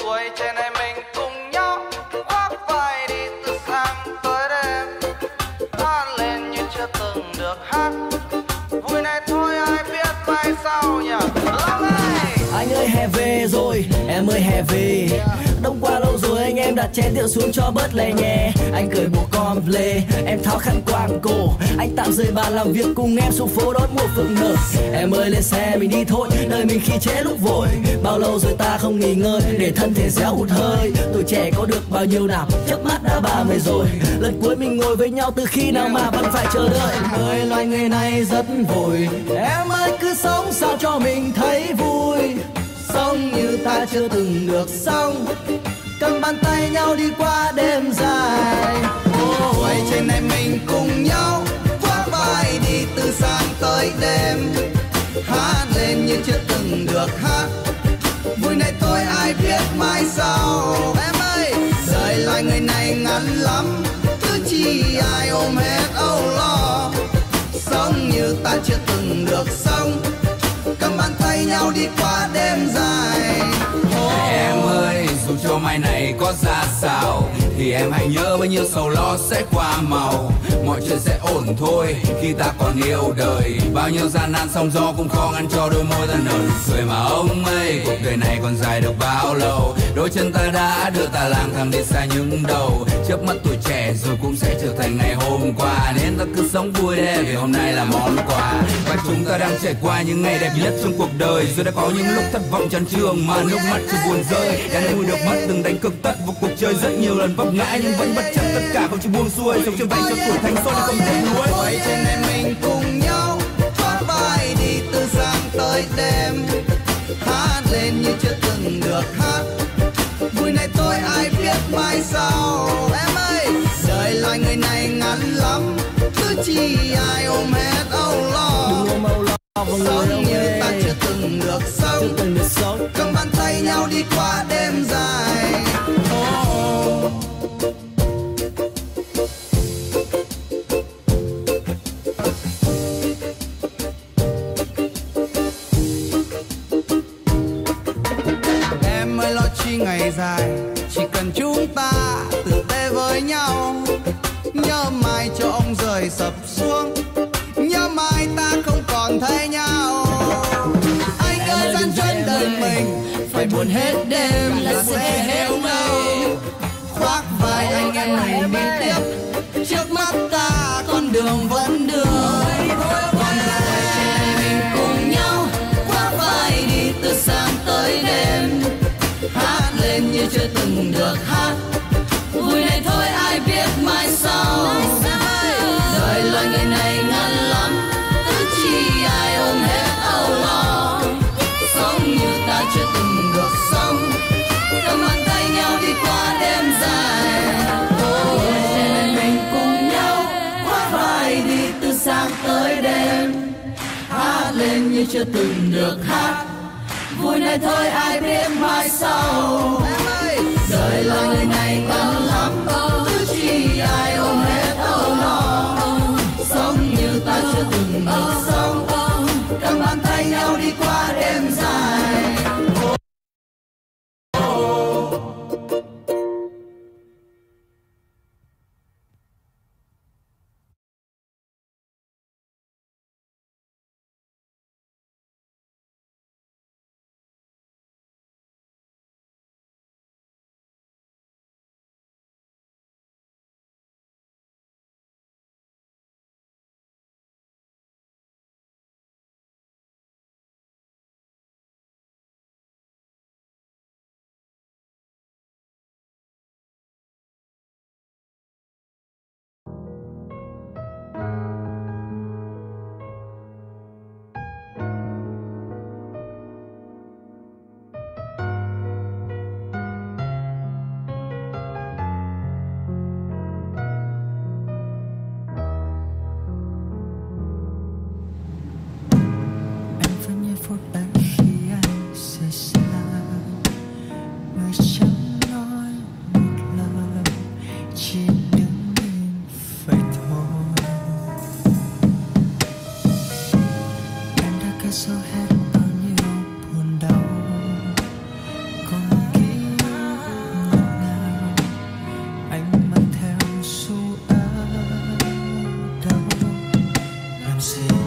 tuổi trẻ này mình cùng nhau khoác vai đi từ sáng tới đêm, hát lên như chưa từng được hát. Vui này thôi ai biết mai sau nhỉ. Long ơi, anh ơi hè về rồi, em ơi hè về. Đông qua lâu rồi anh em đặt chén rượu xuống cho bớt lè nhẹ. Anh cởi bộ comple, em tháo khăn quàng cổ. Anh tạm rời bàn làm việc cùng em xuống phố đón mùa phượng nở. Em ơi lên xe mình đi thôi, đời mình khi trễ lúc vội. Bao lâu rồi ta không nghỉ ngơi, để thân thể réo hụt hơi. Tuổi trẻ có được bao nhiêu nào, chớp mắt đã 30 rồi. Lần cuối mình ngồi với nhau từ khi nào mà vẫn phải chờ đợi. Em ơi loài người này rất vội, em ơi cứ sống sao cho mình thấy vui. Sống như ta chưa từng được sống, cầm bàn tay nhau đi qua đêm dài. quay trên này mình cùng nhau khoác vai đi từ sáng tới đêm, hát lên như chưa từng được hát. Vui này thôi ai biết mai sau. Em ơi, đời loài người này ngắn lắm, cứ chi ai ôm hết âu lo. Sống như ta chưa từng được sống, cầm bàn tay nhau đi qua đêm dài. Em ơi, dù cho mai này có ra sao thì em hãy nhớ bấy nhiêu sầu lo sẽ qua màu. Mọi chuyện sẽ ổn thôi khi ta còn yêu đời. Bao nhiêu gian nan sóng gió cũng khó ngăn cho đôi môi ta nở nụ cười mà ông ơi. Cuộc đời này còn dài được bao lâu, đôi chân ta đã đưa ta lang thang đi xa những đầu. Chớp mắt tuổi trẻ rồi cũng sẽ trở thành ngày hôm qua, nên ta cứ sống vui đi vì hôm nay là món quà. Và chúng ta đang trải qua những ngày đẹp nhất trong cuộc đời, rồi đã có những lúc thất vọng chán chường mà nước mắt chưa buồn rơi. Đang vui được mất từng đánh cực tất vào cuộc chơi, rất nhiều lần vấp ngã nhưng vẫn bất chấp tất cả không chịu buông xuôi. Sống trên vai cho tuổi thanh xuân không tiếc nuối. Quay trên này mình cùng nhau khoác vai đi từ sáng tới đêm, hát lên như chưa từng được hát. Vui này thôi ai biết mai sau. Em ơi, đời loài người này ngắn lắm, cứ chi ai ôm hết âu lo. Sống như ta chưa từng được sống, cầm bàn tay nhau đi qua đêm dài. Em ơi lo chi ngày dài, chỉ cần chúng ta tử tế với nhau. Nhớ mai cho ông rời sập xuống, nhớ mai ta không còn thấy nhau. Anh ơi gian chân đời mình phải buồn hết đêm là sẽ hết ngày. Khoác vai anh em này đi tiếp, trước mắt ta con đường vẫn đường. Còn lại trên này mình cùng nhau khoác vai đi từ sáng tới đêm, hát lên như chưa từng được hát. Vui này thôi ai biết mai sau. Đời loài người này ngắn lắm, cứ chi ai ôm hết âu lo. Sống như ta chưa từng được sống, cầm bàn tay nhau đi qua đêm dài. Trên này mình cùng nhau khoác vai đi từ sáng tới đêm, hát lên như chưa từng được hát. Vui này thôi ai biết mai sau. Đời loài người này ngắn lắm, cứ chi ai ôm hết âu lo. Sống như ta chưa từng được sống, cầm bàn tay nhau đi qua đêm dài. xóa hết bao nhiêu buồn đau. Còn ký làm gì.